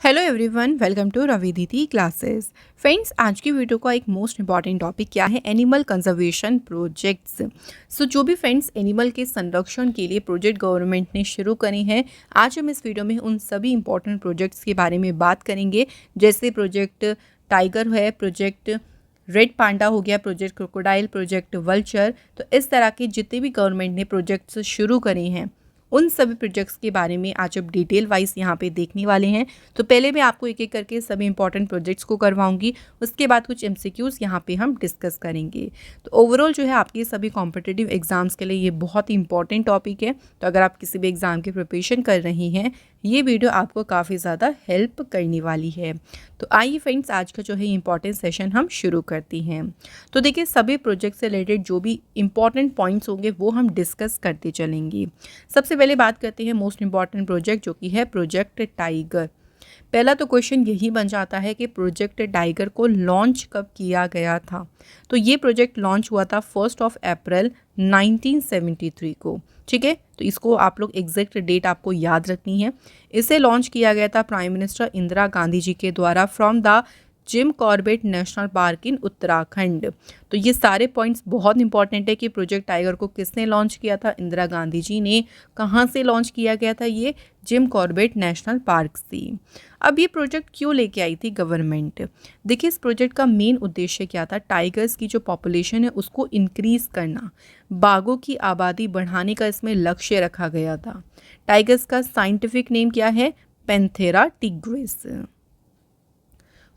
Hello everyone, welcome to Ravi Didi classes. Friends, आज की video का एक मोस्ट इंपॉर्टेंट टॉपिक क्या है? Animal conservation projects. जो भी फ्रेंड्स एनिमल के संरक्षण के लिए प्रोजेक्ट गवर्नमेंट ने शुरू करे हैं, आज हम इस वीडियो में उन सभी इंपॉर्टेंट प्रोजेक्ट्स के बारे में बात करेंगे। जैसे प्रोजेक्ट टाइगर है, प्रोजेक्ट रेड पांडा हो गया, प्रोजेक्ट क्रोकोडाइल, प्रोजेक्ट वल्चर। तो इस तरह के जितने भी गवर्नमेंट ने प्रोजेक्ट्स शुरू करे हैं, उन सभी प्रोजेक्ट्स के बारे में आज अब डिटेल वाइज यहाँ पे देखने वाले हैं। तो पहले मैं आपको एक एक करके सभी इंपॉर्टेंट प्रोजेक्ट्स को करवाऊंगी, उसके बाद कुछ एमसीक्यूज यहाँ पे हम डिस्कस करेंगे। तो ओवरऑल जो है आपके सभी कॉम्पिटिटिव एग्जाम्स के लिए ये बहुत ही इंपॉर्टेंट टॉपिक है। तो अगर आप किसी भी एग्ज़ाम की प्रिपरेशन कर रही हैं, ये वीडियो आपको काफ़ी ज़्यादा हेल्प करने वाली है। तो आइए फ्रेंड्स, आज का जो है इंपॉर्टेंट सेशन हम शुरू करती हैं। तो देखिए, सभी प्रोजेक्ट से रिलेटेड जो भी इंपॉर्टेंट पॉइंट्स होंगे वो हम डिस्कस करते चलेंगे। सबसे पहले बात करते हैं मोस्ट इंपॉर्टेंट प्रोजेक्ट, जो कि है प्रोजेक्ट टाइगर। पहला तो क्वेश्चन यही बन जाता है कि प्रोजेक्ट टाइगर को लॉन्च कब किया गया था? तो ये प्रोजेक्ट लॉन्च हुआ था 1 अप्रैल 1973 को। ठीक है, तो इसको आप लोग एग्जैक्ट डेट आपको याद रखनी है। इसे लॉन्च किया गया था प्राइम मिनिस्टर इंदिरा गांधी जी के द्वारा from the Jim Corbett national park इन उत्तराखंड। तो ये सारे पॉइंट्स बहुत इंपॉर्टेंट है कि प्रोजेक्ट टाइगर को किसने लॉन्च किया था? इंदिरा गांधी जी ने। कहाँ से लॉन्च किया गया था? ये जिम कॉर्बेट नेशनल पार्क से। अब ये प्रोजेक्ट क्यों लेके आई थी गवर्नमेंट? देखिए, इस प्रोजेक्ट का मेन उद्देश्य क्या था? टाइगर्स की जो पॉपुलेशन है उसको इंक्रीज करना, बाघों की आबादी बढ़ाने का इसमें लक्ष्य रखा गया था। टाइगर्स का साइंटिफिक नेम क्या है? Panthera tigris.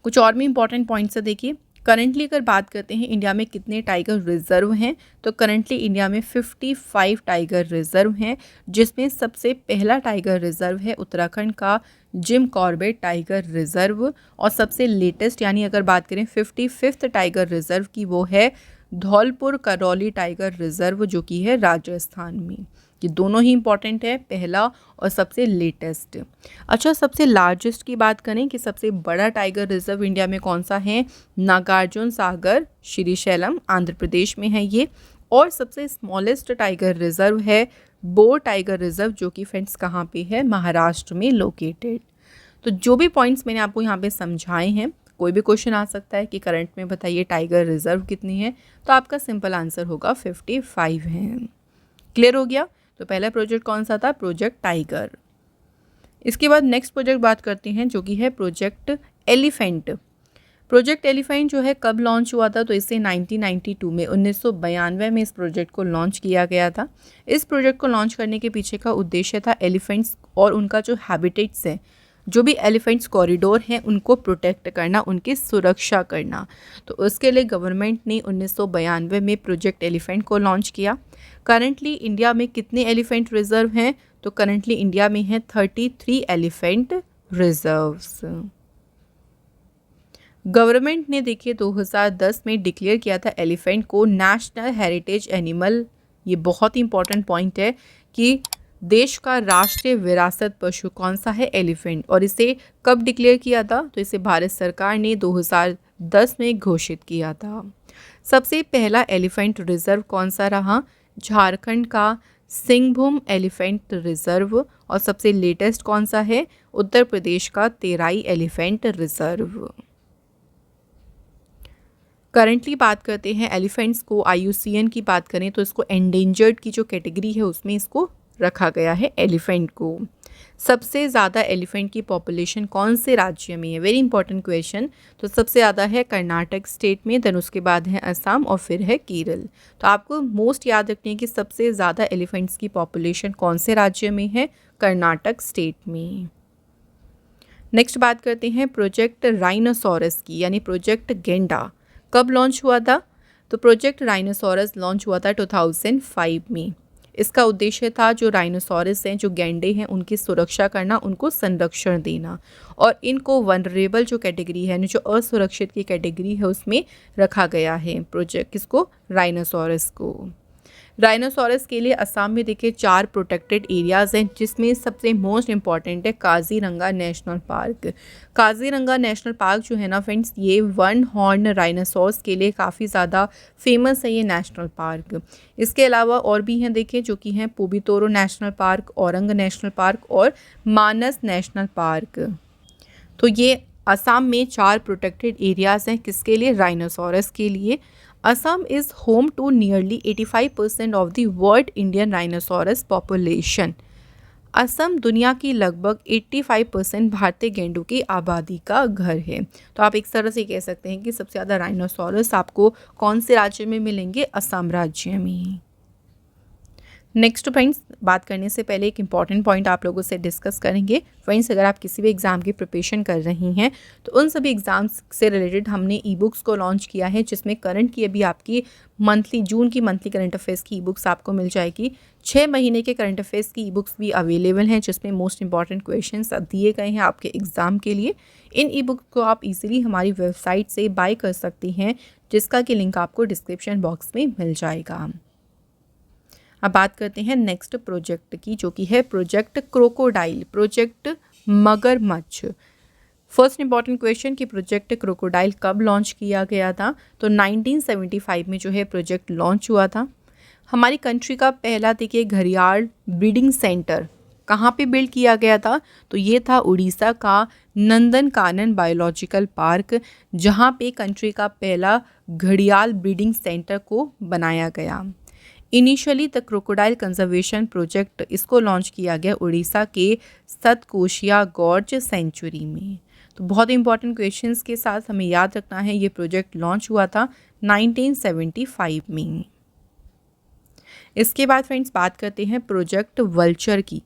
कुछ और भी इंपॉर्टेंट पॉइंट्स है। देखिए, करंटली अगर बात करते हैं इंडिया में कितने टाइगर रिजर्व हैं, तो करंटली इंडिया में 55 टाइगर रिजर्व हैं, जिसमें सबसे पहला टाइगर रिजर्व है उत्तराखंड का जिम कॉर्बेट टाइगर रिजर्व। और सबसे लेटेस्ट यानी अगर बात करें 55th टाइगर रिजर्व की, वो है धौलपुर करौली टाइगर रिजर्व, जो कि है राजस्थान में। ये दोनों ही इंपॉर्टेंट है, पहला और सबसे लेटेस्ट। अच्छा, सबसे लार्जेस्ट की बात करें कि सबसे बड़ा टाइगर रिजर्व इंडिया में कौन सा है? नागार्जुन सागर श्रीशैलम आंध्र प्रदेश में है ये। और सबसे स्मॉलेस्ट टाइगर रिजर्व है बोर टाइगर रिजर्व, जो कि फ्रेंड्स कहाँ पे है? महाराष्ट्र में लोकेटेड। तो जो भी पॉइंट्स मैंने आपको यहाँ पे समझाए हैं, कोई भी क्वेश्चन आ सकता है कि करंट में बताइए टाइगर रिजर्व कितनी है, तो आपका सिंपल आंसर होगा 55 है। क्लियर हो गया? तो पहला प्रोजेक्ट कौन सा था? Project tiger. इसके बाद नेक्स्ट प्रोजेक्ट बात करते हैं, जो कि है प्रोजेक्ट एलिफेंट। प्रोजेक्ट एलिफेंट जो है कब लॉन्च हुआ था? तो इसे 1992 में 1992 में इस प्रोजेक्ट को लॉन्च किया गया था। इस प्रोजेक्ट को लॉन्च करने के पीछे का उद्देश्य था एलिफेंट्स और उनका जो हैबिटेट्स है, जो भी एलिफेंट्स कॉरिडोर हैं, उनको प्रोटेक्ट करना, उनकी सुरक्षा करना। तो उसके लिए गवर्नमेंट ने 1992 में प्रोजेक्ट एलिफेंट को लॉन्च किया। करंटली इंडिया में कितने एलिफेंट रिजर्व हैं? तो करंटली इंडिया में है 33 एलिफेंट रिजर्व्स। गवर्नमेंट ने देखिए 2010 में डिक्लेयर किया था एलिफेंट को नेशनल हेरिटेज एनिमल। ये बहुत ही इंपॉर्टेंट पॉइंट है कि देश का राष्ट्रीय विरासत पशु कौन सा है? एलिफेंट। और इसे कब डिक्लेयर किया था? तो इसे भारत सरकार ने 2010 में घोषित किया था। सबसे पहला एलिफेंट रिजर्व कौन सा रहा? झारखंड का सिंहभूम एलिफेंट रिजर्व। और सबसे लेटेस्ट कौन सा है? उत्तर प्रदेश का तेराई एलिफेंट रिजर्व। करंटली बात करते हैं एलिफेंट्स को, IUCN की बात करें तो इसको एंडेंजर्ड की जो कैटेगरी है उसमें इसको रखा गया है एलिफेंट को। सबसे ज़्यादा एलिफेंट की पॉपुलेशन कौन से राज्य में है? Very important question. तो सबसे ज़्यादा है कर्नाटक स्टेट में, देन उसके बाद है असम और फिर है केरल। तो आपको मोस्ट याद रखनी है कि सबसे ज़्यादा एलिफेंट्स की पॉपुलेशन कौन से राज्य में है? कर्नाटक स्टेट में। नेक्स्ट बात करते हैं प्रोजेक्ट राइनोसोरस की, यानी प्रोजेक्ट गेंडा। कब लॉन्च हुआ था? तो प्रोजेक्ट राइनोसोरस लॉन्च हुआ था 2005 में। इसका उद्देश्य था जो राइनोसोरस हैं, जो गैंडे हैं, उनकी सुरक्षा करना, उनको संरक्षण देना और इनको वनरेबल जो कैटेगरी है, जो असुरक्षित की कैटेगरी है, उसमें रखा गया है प्रोजेक्ट किसको? राइनोसोरस को। राइनोसोरस के लिए असम में देखिए 4 प्रोटेक्टेड एरियाज़ हैं, जिसमें सबसे मोस्ट इंपॉर्टेंट है Kaziranga national park. Kaziranga national park जो है ना फ्रेंड्स, ये 1 हॉर्न राइनोसोरस के लिए काफ़ी ज़्यादा फेमस है ये नेशनल पार्क। इसके अलावा और भी हैं देखिए, जो कि हैं Pobitora national park, Orang national park और मानस नेशनल पार्क। तो ये असम में 4 प्रोटेक्टेड एरियाज़ हैं, किसके लिए? राइनोसोरस के लिए। Assam is home to nearly 85% of the world Indian rhinoceros population. Assam दुनिया की लगभग 85% भारतीय गेंडों की आबादी का घर है। तो आप एक तरह से कह सकते हैं कि सबसे ज़्यादा राइनोसोरस आपको कौन से राज्य में मिलेंगे? असम राज्य में। नेक्स्ट फ्रेंड्स, बात करने से पहले एक इम्पॉर्टेंट पॉइंट आप लोगों से डिस्कस करेंगे। फ्रेंड्स, अगर आप किसी भी एग्ज़ाम की प्रिपरेशन कर रही हैं तो उन सभी एग्ज़ाम्स से रिलेटेड हमने ई बुक्स को लॉन्च किया है, जिसमें करंट की अभी आपकी जून की मंथली करंट अफेयर्स की ई बुक्स आपको मिल जाएगी। 6 महीने के करंट अफेयर्स की ई बुक्स भी अवेलेबल हैं, जिसमें मोस्ट इंपॉर्टेंट क्वेश्चन दिए गए हैं आपके एग्ज़ाम के लिए। इन ई बुक्स को आप इजीली हमारी वेबसाइट से बाय कर सकती हैं, जिसका कि लिंक आपको डिस्क्रिप्शन बॉक्स में मिल जाएगा। अब बात करते हैं नेक्स्ट प्रोजेक्ट की, जो कि है प्रोजेक्ट क्रोकोडाइल, प्रोजेक्ट मगरमच्छ। फर्स्ट इंपॉर्टेंट क्वेश्चन कि प्रोजेक्ट क्रोकोडाइल कब लॉन्च किया गया था? तो 1975 में जो है प्रोजेक्ट लॉन्च हुआ था। हमारी कंट्री का पहला देखिए घड़ियाल ब्रीडिंग सेंटर कहाँ पे बिल्ड किया गया था? तो ये था उड़ीसा का नंदनकानन बायोलॉजिकल पार्क, जहाँ पे कंट्री का पहला घड़ियाल ब्रीडिंग सेंटर को बनाया गया। Initially the crocodile conservation project, इसको लॉन्च किया गया उड़ीसा के सतकोशिया गॉर्ज सेंचुरी में। तो बहुत इंपॉर्टेंट क्वेश्चंस के साथ हमें याद रखना है, ये प्रोजेक्ट लॉन्च हुआ था 1975 में। इसके बाद फ्रेंड्स बात करते हैं प्रोजेक्ट वल्चर की।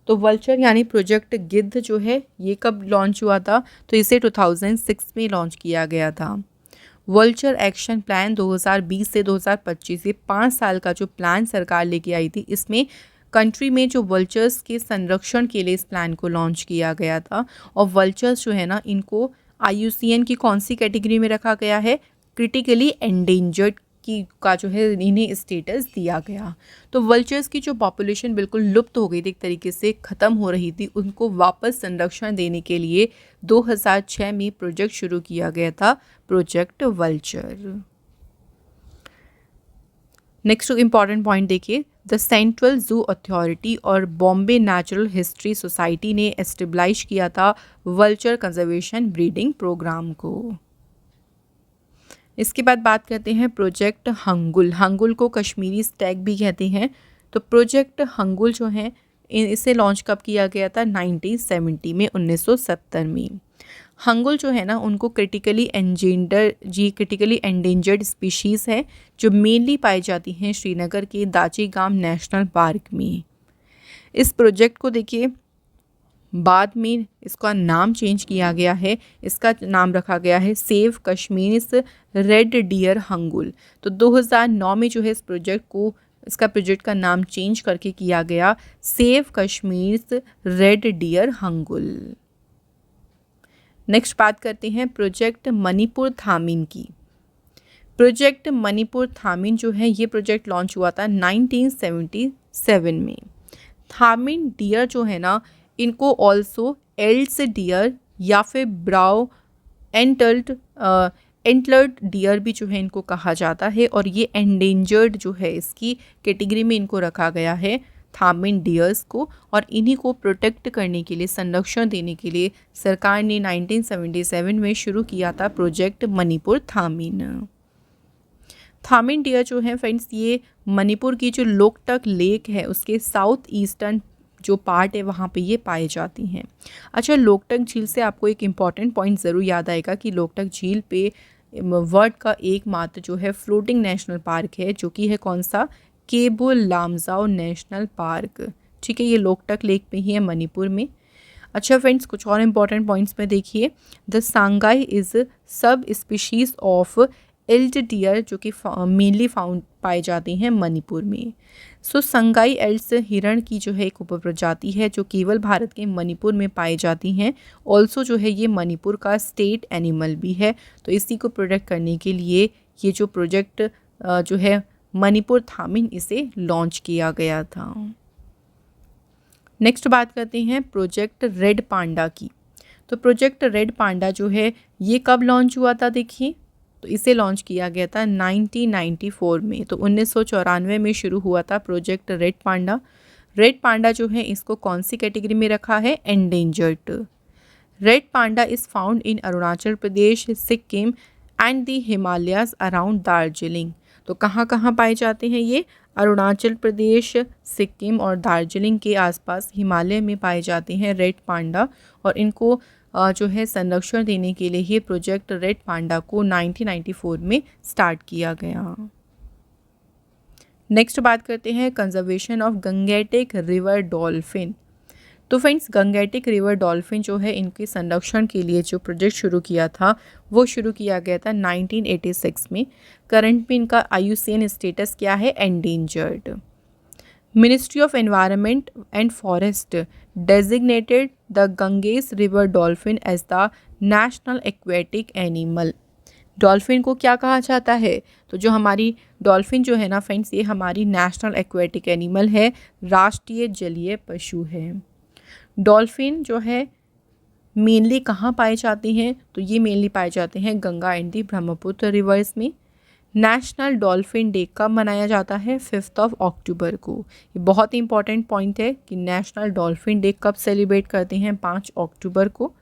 तो वल्चर यानी प्रोजेक्ट गिद्ध जो है, ये कब लॉन्च हुआ था? तो इसे 2006 में लॉन्च किया गया था। वल्चर एक्शन प्लान 2020 से 2025, ये 5 साल का जो प्लान सरकार लेके आई थी, इसमें कंट्री में जो वल्चर्स के संरक्षण के लिए इस प्लान को लॉन्च किया गया था। और वल्चर्स जो है ना, इनको IUCN की कौन सी कैटेगरी में रखा गया है? क्रिटिकली एंडेंजर्ड की का जो है इन्हें स्टेटस दिया गया। तो वल्चर्स की जो पॉपुलेशन बिल्कुल लुप्त हो गई थी, एक तरीके से ख़त्म हो रही थी, उनको वापस संरक्षण देने के लिए 2006 में प्रोजेक्ट शुरू किया गया था, project vulture. Next important point देखिए, द सेंट्रल जू अथॉरिटी और बॉम्बे नेचुरल हिस्ट्री सोसाइटी ने एस्टेब्लिश किया था वल्चर कंजर्वेशन ब्रीडिंग प्रोग्राम को। इसके बाद बात करते हैं प्रोजेक्ट हंगुल। हंगुल को कश्मीरी स्टैग भी कहते हैं। तो प्रोजेक्ट हंगुल जो है, इसे लॉन्च कब किया गया था? 1970 में, 1970 में। हंगुल जो है ना, उनको क्रिटिकली एंडेंजर्ड स्पीशीज़ है, जो मेनली पाई जाती हैं श्रीनगर के दाची-गाम नेशनल पार्क में। इस प्रोजेक्ट को देखिए बाद में इसका नाम चेंज किया गया है, इसका नाम रखा गया है save Kashmir red deer hangul. तो 2009 में जो है इसका प्रोजेक्ट का नाम चेंज करके किया गया save Kashmir red deer hangul. Next बात करते हैं प्रोजेक्ट मणिपुर थामिन की। प्रोजेक्ट मणिपुर थामिन जो है, ये प्रोजेक्ट लॉन्च हुआ था 1977 में। थामिन डियर जो है ना, इनको ऑल्सो एल्स डियर या फिर ब्राउ एंटलर्ड डियर भी जो है इनको कहा जाता है, और ये एंडेंजर्ड जो है इसकी कैटेगरी में इनको रखा गया है, थामिन डियर्स को। और इन्हीं को प्रोटेक्ट करने के लिए, संरक्षण देने के लिए सरकार ने 1977 में शुरू किया था प्रोजेक्ट मणिपुर थामिन। थामिन डियर जो है फ्रेंड्स, ये मणिपुर की जो लोकटक लेक है उसके साउथ ईस्टर्न जो पार्ट है वहाँ पे ये पाए जाती हैं। अच्छा, लोकटक झील से आपको एक इम्पॉर्टेंट पॉइंट ज़रूर याद आएगा कि लोकटक झील पे वर्ल्ड का एकमात्र जो है फ्लोटिंग नेशनल पार्क है, जो कि है कौन सा? केबो लामजाओ नेशनल पार्क। ठीक है, ये लोकटक लेक पे ही है मणिपुर में। अच्छा फ्रेंड्स, कुछ और इम्पॉर्टेंट पॉइंट्स में देखिए, द सांगाई इज़ सब स्पीशीज़ ऑफ एल्ड डियर, जो कि मेनली पाई जाती हैं मणिपुर में। सो संगाई एल्ड्स हिरण की जो है एक उपप्रजाति है, जो केवल भारत के मणिपुर में पाई जाती हैं। ऑल्सो जो है ये मणिपुर का स्टेट एनिमल भी है। तो इसी को प्रोटेक्ट करने के लिए ये जो प्रोजेक्ट जो है मणिपुर थामिन, इसे लॉन्च किया गया था। नेक्स्ट बात करते हैं प्रोजेक्ट रेड पांडा की। तो प्रोजेक्ट रेड पांडा जो है, ये कब लॉन्च हुआ था? देखिए, तो इसे लॉन्च किया गया था 1994 में। तो 1994 में शुरू हुआ था प्रोजेक्ट रेड पांडा। रेड पांडा जो है, इसको कौन सी कैटेगरी में रखा है? Endangered. Red panda is found in Arunachal Pradesh, Sikkim and the Himalayas around Darjeeling. तो कहाँ कहाँ पाए जाते हैं ये? अरुणाचल प्रदेश, सिक्किम और दार्जिलिंग के आसपास हिमालय में पाए जाते हैं रेड पांडा। और इनको जो है संरक्षण देने के लिए ये प्रोजेक्ट रेड पांडा को 1994 में स्टार्ट किया गया। नेक्स्ट बात करते हैं conservation of Gangetic river dolphin. तो फ्रेंड्स, गंगेटिक रिवर डॉल्फिन जो है इनके संरक्षण के लिए जो प्रोजेक्ट शुरू किया था वो शुरू किया गया था 1986 में। करंट में इनका IUCN स्टेटस क्या है? Endangered. Ministry of environment and forest designated the Ganges river dolphin as the national aquatic animal. Dolphin को क्या कहा जाता है? तो जो हमारी डॉल्फिन जो है ना फ्रेंड्स, ये हमारी नेशनल एक्वेटिक एनिमल है, राष्ट्रीय जलीय पशु है। डॉल्फिन जो है मेनली कहाँ पाए जाते हैं? तो ये मेनली पाए जाते हैं Ganga and the Brahmaputra reverse में। नेशनल डॉल्फिन डे कब मनाया जाता है? 5 अक्टूबर को। ये बहुत ही इंपॉर्टेंट पॉइंट है कि नेशनल डॉल्फिन डे कब सेलिब्रेट करते हैं? 5 अक्टूबर को।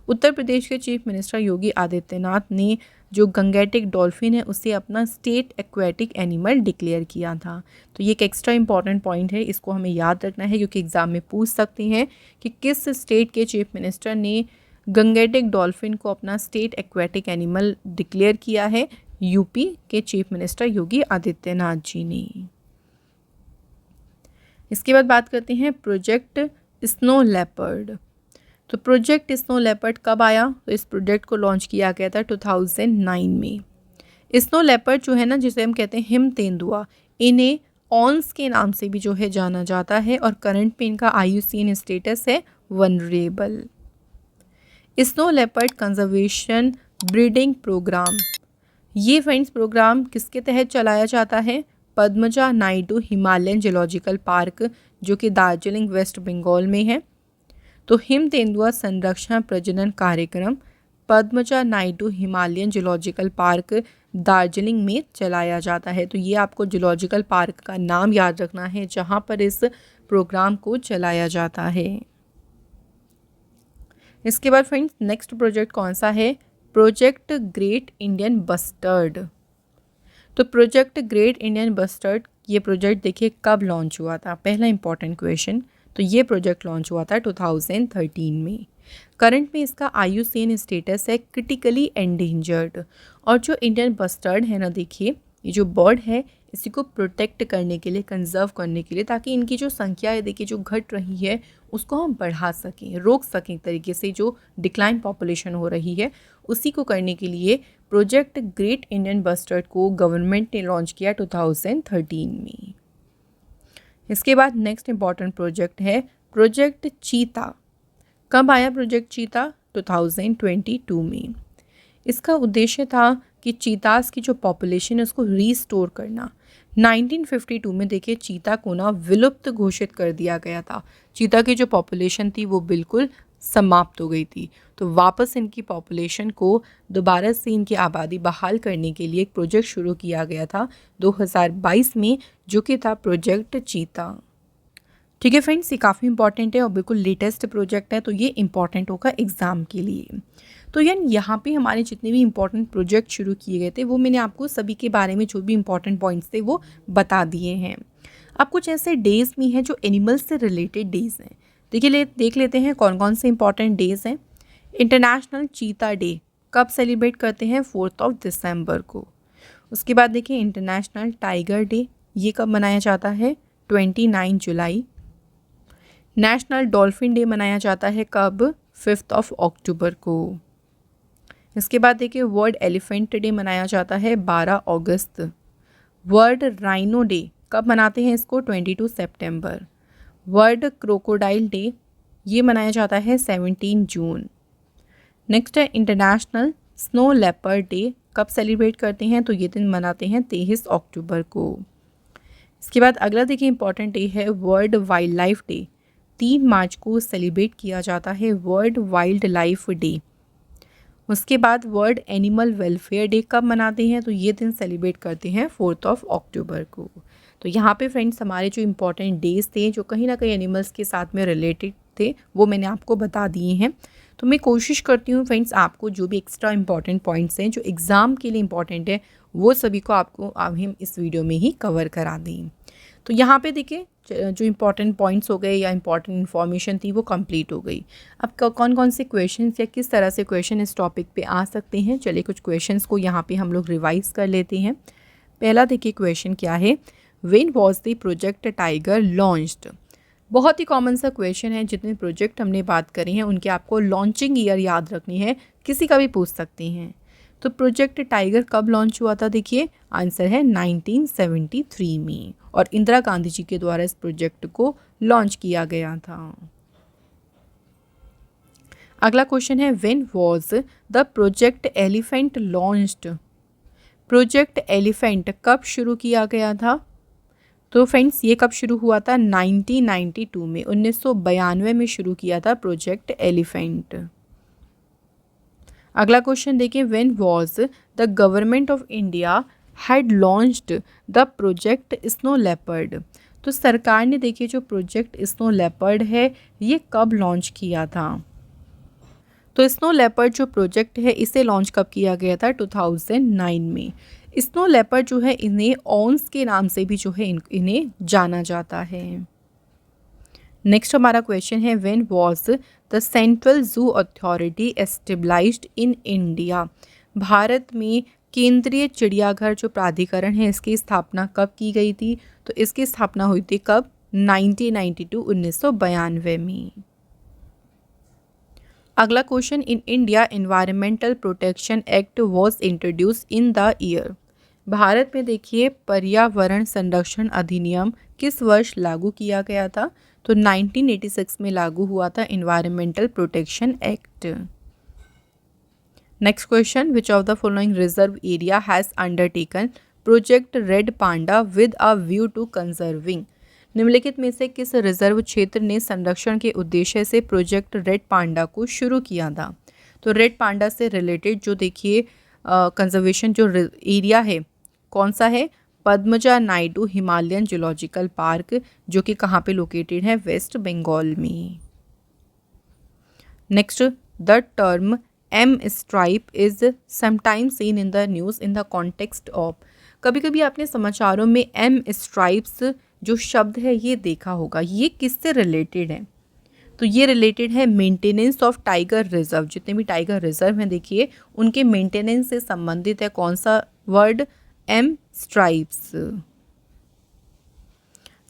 उत्तर प्रदेश के चीफ मिनिस्टर योगी आदित्यनाथ ने जो गंगेटिक डॉल्फिन है उसे अपना स्टेट एक्वेटिक एनिमल डिक्लेयर किया था। तो ये एक एक्स्ट्रा इंपॉर्टेंट पॉइंट है, इसको हमें याद रखना है क्योंकि एग्जाम में पूछ सकते हैं कि किस स्टेट के चीफ मिनिस्टर ने गंगेटिक डॉल्फिन को अपना स्टेट एक्वेटिक एनिमल डिक्लेयर किया है? यूपी के चीफ मिनिस्टर योगी आदित्यनाथ जी ने। इसके बाद बात करते हैं प्रोजेक्ट स्नो लेपर्ड। तो प्रोजेक्ट स्नो लेपर्ड कब आया? तो इस प्रोजेक्ट को लॉन्च किया गया था 2009 में। स्नो लेपर्ड जो है ना, जिसे हम कहते हैं हिम तेंदुआ, इन्हें ऑन्स के नाम से भी जो है जाना जाता है और करंट में इनका IUCN स्टेटस है vulnerable. Snow leopard conservation breeding programme, ये फ्रेंड्स प्रोग्राम किसके तहत चलाया जाता है? Padmaja Naidu Himalayan zoological park जो कि दार्जिलिंग वेस्ट बंगाल में है। तो हिम तेंदुआ संरक्षण प्रजनन कार्यक्रम Padmaja Naidu Himalayan zoological park Darjeeling में चलाया जाता है। तो ये आपको जूलॉजिकल पार्क का नाम याद रखना है जहाँ पर इस प्रोग्राम को चलाया जाता है। इसके बाद फ्रेंड्स नेक्स्ट प्रोजेक्ट कौन सा है? Project great Indian bustard. तो प्रोजेक्ट ग्रेट इंडियन बस्टर्ड ये प्रोजेक्ट देखिए कब लॉन्च हुआ था? पहला इंपॉर्टेंट क्वेश्चन। तो ये प्रोजेक्ट लॉन्च हुआ था 2013 में। करंट में इसका IUCN स्टेटस है क्रिटिकली एंडेंजर्ड। और जो इंडियन बस्टर्ड है ना, देखिए ये जो बर्ड है इसी को प्रोटेक्ट करने के लिए, कंजर्व करने के लिए, ताकि इनकी जो संख्या है देखिए जो घट रही है उसको हम बढ़ा सकें, रोक सकें एक तरीके से, जो डिक्लाइन पॉपुलेशन हो रही है उसी को करने के लिए प्रोजेक्ट ग्रेट इंडियन बस्टर्ड को गवर्नमेंट ने लॉन्च किया 2013 में। इसके बाद नेक्स्ट इंपॉर्टेंट प्रोजेक्ट है प्रोजेक्ट चीता। कब आया प्रोजेक्ट चीता? 2022 में। इसका उद्देश्य था कि चीतास की जो पॉपुलेशन है उसको रीस्टोर करना। 1952 में देखिए चीता को ना विलुप्त घोषित कर दिया गया था। चीता की जो पॉपुलेशन थी वो बिल्कुल समाप्त हो गई थी। तो वापस इनकी पॉपुलेशन को दोबारा से इनकी आबादी बहाल करने के लिए एक प्रोजेक्ट शुरू किया गया था 2022 में, जो कि था प्रोजेक्ट चीता। ठीक है फ्रेंड्स, ये काफ़ी इंपॉर्टेंट है और बिल्कुल लेटेस्ट प्रोजेक्ट है, तो ये इंपॉर्टेंट होगा एग्ज़ाम के लिए। तो यार यहाँ पे हमारे जितने भी इंपॉर्टेंट प्रोजेक्ट शुरू किए गए थे वो मैंने आपको सभी के बारे में जो भी इंपॉर्टेंट पॉइंट्स थे वो बता दिए हैं। अब कुछ ऐसे डेज़ भी हैं जो एनिमल्स से रिलेटेड डेज़ हैं। देख लेते हैं कौन कौन से इंपॉर्टेंट डेज़ हैं। इंटरनेशनल चीता डे कब सेलिब्रेट करते हैं? 4 दिसंबर को। उसके बाद देखिए इंटरनेशनल टाइगर डे, ये कब मनाया जाता है? 29 जुलाई। नेशनल डॉल्फिन डे मनाया जाता है कब? 5 अक्टूबर को। इसके बाद देखिए वर्ल्ड एलिफेंट डे मनाया जाता है 12 अगस्त। वर्ल्ड राइनो डे कब मनाते हैं इसको? 22 सितंबर। वर्ल्ड क्रोकोडाइल डे ये मनाया जाता है 17 जून। नेक्स्ट है इंटरनेशनल स्नो लेपर्ड डे, कब सेलिब्रेट करते हैं? तो ये दिन मनाते हैं 23 अक्टूबर को। इसके बाद अगला देखिए इंपॉर्टेंट डे है वर्ल्ड वाइल्ड लाइफ डे, 3 मार्च को सेलिब्रेट किया जाता है वर्ल्ड वाइल्ड लाइफ डे। उसके बाद वर्ल्ड एनिमल वेलफेयर डे कब मनाते हैं? तो ये दिन सेलिब्रेट करते हैं 4 अक्टूबर को। तो यहाँ पे फ्रेंड्स हमारे जो इंपॉर्टेंट डेज थे जो कहीं ना कहीं एनिमल्स के साथ में रिलेटेड थे वो मैंने आपको बता दिए हैं। तो मैं कोशिश करती हूँ फ्रेंड्स आपको जो भी एक्स्ट्रा इंपॉर्टेंट पॉइंट्स हैं जो एग्ज़ाम के लिए इंपॉर्टेंट है वो सभी को आपको हम इस वीडियो में ही कवर करा दें। तो यहाँ पे देखिए जो इंपॉर्टेंट पॉइंट्स हो गए या इंपॉर्टेंट इन्फॉर्मेशन थी वो कंप्लीट हो गई। अब कौन कौन से क्वेश्चंस या किस तरह से क्वेश्चन इस टॉपिक पे आ सकते हैं, चलिए कुछ क्वेश्चंस को यहाँ पे हम लोग रिवाइज कर लेते हैं। पहला देखिए क्वेश्चन क्या है, when was the project tiger launched. बहुत ही कॉमन सा क्वेश्चन है, जितने प्रोजेक्ट हमने बात करी हैं उनके आपको लॉन्चिंग ईयर याद रखनी है, किसी का भी पूछ सकते हैं। तो प्रोजेक्ट टाइगर कब लॉन्च हुआ था, देखिए आंसर है 1973 में, और इंदिरा गांधी जी के द्वारा इस प्रोजेक्ट को लॉन्च किया गया था। अगला क्वेश्चन है, when was the project elephant launched. Project elephant कब शुरू किया गया था, तो फ्रेंड्स ये कब शुरू हुआ था, 1992 में, 1992 में शुरू किया था प्रोजेक्ट एलिफेंट। अगला क्वेश्चन देखिए, when was the government of India had launched the project snow leopard. तो सरकार ने देखिए जो प्रोजेक्ट स्नो लेपर्ड है ये कब लॉन्च किया था, तो स्नो लेपर्ड जो प्रोजेक्ट है इसे लॉन्च कब किया गया था, 2009 में। स्नो लेपर्ड जो है इन्हें ऑन्स के नाम से भी जो है इन्हें जाना जाता है। नेक्स्ट हमारा क्वेश्चन है, when was the central zoo authority established in India. Bharat में केंद्रीय चिड़ियाघर जो प्राधिकरण है इसकी स्थापना कब की गई थी, तो इसकी स्थापना हुई थी कब, 1992 1992 में। अगला question, in India environmental protection act was introduce in the year. Bharat में देखिए पर्यावरण संरक्षण अधिनियम किस वर्ष लागू किया गया था, तो 1986 में लागू हुआ था environmental protection act. Next question, which of the following reserve area has undertaken project red panda with a view to conserving. निम्नलिखित में से किस रिजर्व क्षेत्र ने संरक्षण के उद्देश्य से प्रोजेक्ट रेड पांडा को शुरू किया था, तो रेड पांडा से रिलेटेड जो देखिए कंजर्वेशन जो एरिया है कौन सा है, Padmaja Naidu Himalayan zoological park, जो कि कहाँ पे लोकेटेड है, वेस्ट बंगाल में। Next, the term M stripe is sometimes seen in the news in the context of. कभी कभी आपने समाचारों में एम स्ट्राइप्स जो शब्द है ये देखा होगा, ये किससे रिलेटेड है, तो ये रिलेटेड है मेंटेनेंस ऑफ टाइगर रिजर्व। जितने भी टाइगर रिजर्व हैं देखिए उनके मेंटेनेंस से संबंधित है कौन सा word, M stripes.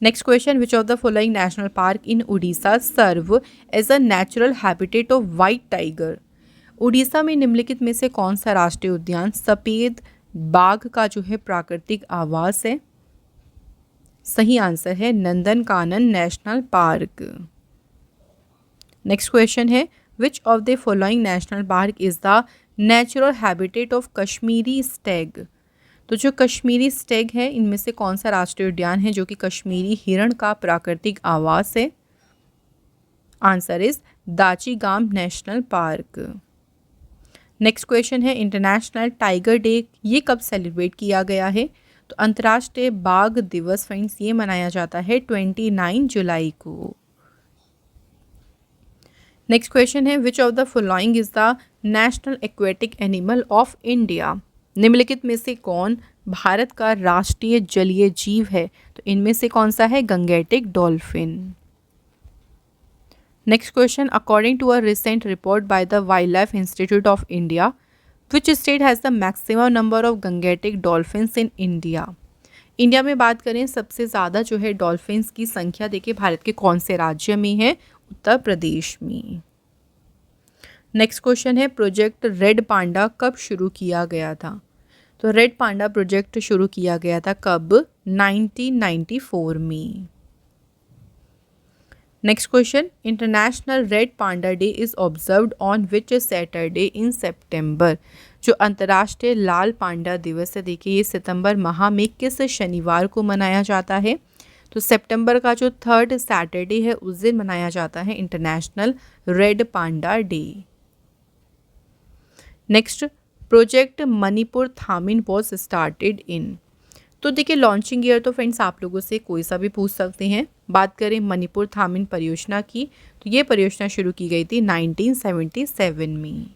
Next question, which of the following national park in Orissa serve as a natural habitat of white tiger. Orissa में निम्नलिखित में से कौन सा राष्ट्रीय उद्यान सफ़ेद बाघ का जो है प्राकृतिक आवास है, सही आंसर है Nandankanan national park. Next question है, which of the following national park is the natural habitat of Kashmiri stag. तो जो कश्मीरी स्टैग है इनमें से कौन सा राष्ट्रीय उद्यान है जो कि कश्मीरी हिरण का प्राकृतिक आवास है, answer is Dachigam national park. Next question है, इंटरनेशनल टाइगर डे ये कब सेलिब्रेट किया गया है, तो अंतर्राष्ट्रीय बाघ दिवस फ्रेंड्स ये मनाया जाता है 29 जुलाई को। नेक्स्ट क्वेश्चन है, which of the following is the national aquatic animal of India. निम्नलिखित में से कौन भारत का राष्ट्रीय जलीय जीव है, तो इनमें से कौन सा है, Gangetic dolphin. Next question, according to a recent report by the wildlife institute of India which state has the maximum number of Gangetic dolphins in India. India में बात करें सबसे ज़्यादा जो है डॉल्फिन्स की संख्या देखिए भारत के कौन से राज्य में है, उत्तर प्रदेश में। नेक्स्ट क्वेश्चन है, प्रोजेक्ट रेड पांडा कब शुरू किया गया था, तो रेड पांडा प्रोजेक्ट शुरू किया गया था कब, 1994 में। Next question, international red panda day is observed on which Saturday in September. जो अंतर्राष्ट्रीय लाल पांडा दिवस है देखिए ये सितंबर माह में किस शनिवार को मनाया जाता है, तो सितंबर का जो 3rd सैटरडे है उस दिन मनाया जाता है international red panda day. Next, project Manipur thamin was started in. तो देखिए लॉन्चिंग ईयर तो फ्रेंड्स आप लोगों से कोई सा भी पूछ सकते हैं, बात करें मणिपुर थामिन परियोजना की, तो ये परियोजना शुरू की गई थी 1977 में।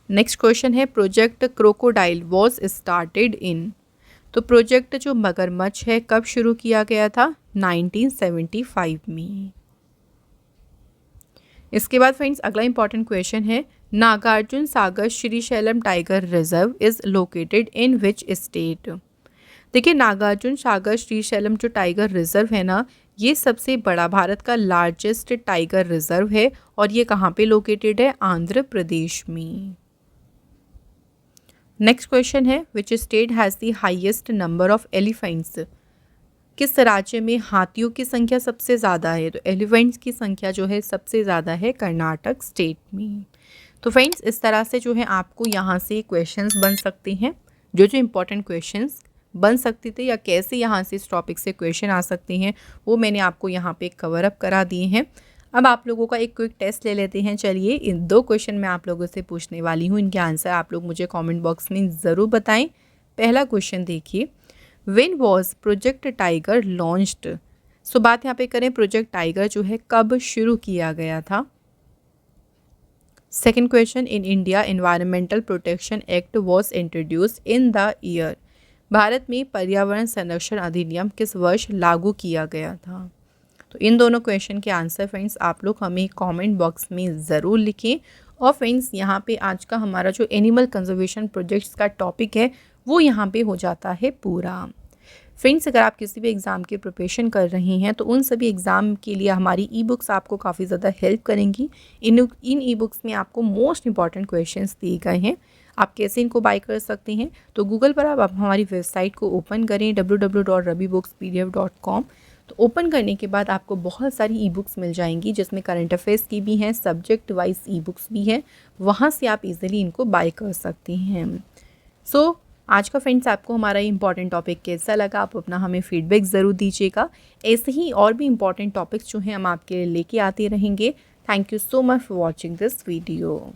नेक्स्ट क्वेश्चन है project crocodile was started in, तो प्रोजेक्ट जो मगरमच्छ है कब शुरू किया गया था? 1975 में। इसके बाद फ्रेंड्स अगला इंपॉर्टेंट क्वेश्चन है Nagarjuna Sagar Srisailam tiger reserve is located in which state. देखिए नागार्जुन सागर श्रीशैलम जो टाइगर रिजर्व है ना, ये सबसे बड़ा भारत का लार्जेस्ट टाइगर रिजर्व है और ये कहाँ पे लोकेटेड है? आंध्र प्रदेश में। नेक्स्ट क्वेश्चन है विच state has the highest number of elephants, किस राज्य में हाथियों की संख्या सबसे ज़्यादा है? तो एलिफेंट्स की संख्या जो है सबसे ज़्यादा है कर्नाटक स्टेट में। तो फ्रेंड्स इस तरह से जो है आपको यहाँ से क्वेश्चंस बन सकते हैं, जो इंपॉर्टेंट क्वेश्चंस बन सकते थे या कैसे यहाँ से इस टॉपिक से क्वेश्चन आ सकते हैं वो मैंने आपको यहाँ पे कवर अप करा दिए हैं। अब आप लोगों का एक क्विक टेस्ट ले लेते हैं। चलिए इन 2 क्वेश्चन मैं आप लोगों से पूछने वाली हूँ, इनके आंसर आप लोग मुझे कमेंट बॉक्स में ज़रूर बताएं। पहला क्वेश्चन देखिए, when was project tiger launched. So बात यहाँ पे करें प्रोजेक्ट टाइगर जो है कब शुरू किया गया था। Second question, in India environmental protection act was introduced in the year, Bharat में पर्यावरण संरक्षण अधिनियम किस वर्ष लागू किया गया था। तो इन दोनों क्वेश्चन के आंसर फ्रेंड्स आप लोग हमें कमेंट बॉक्स में ज़रूर लिखें। और फ्रेंड्स यहाँ पे आज का हमारा जो एनिमल कंजर्वेशन प्रोजेक्ट्स का टॉपिक है वो यहाँ पे हो जाता है पूरा। फ्रेंड्स अगर आप किसी भी एग्ज़ाम की प्रिपरेशन कर रही हैं तो उन सभी एग्ज़ाम के लिए हमारी ई बुक्स आपको काफ़ी ज़्यादा हेल्प करेंगी। इन ई बुक्स में आपको मोस्ट इंपॉर्टेंट क्वेश्चंस दिए गए हैं। आप कैसे इनको बाय कर सकते हैं, तो गूगल पर आप हमारी वेबसाइट को ओपन करें www.ravibookspdf.com। तो ओपन करने के बाद आपको बहुत सारी ई बुक्स मिल जाएंगी जिसमें करंट अफेयर्स की भी हैं, सब्जेक्ट वाइज ई बुक्स भी हैं, वहाँ से आप इजीली इनको बाय कर सकते हैं। सो आज का फ्रेंड्स आपको हमारा इंपॉर्टेंट टॉपिक कैसा लगा, आप अपना हमें फीडबैक ज़रूर दीजिएगा। ऐसे ही और भी इंपॉर्टेंट टॉपिक्स जो हैं हम आपके लिए लेके आते रहेंगे। Thank you so much for watching this video.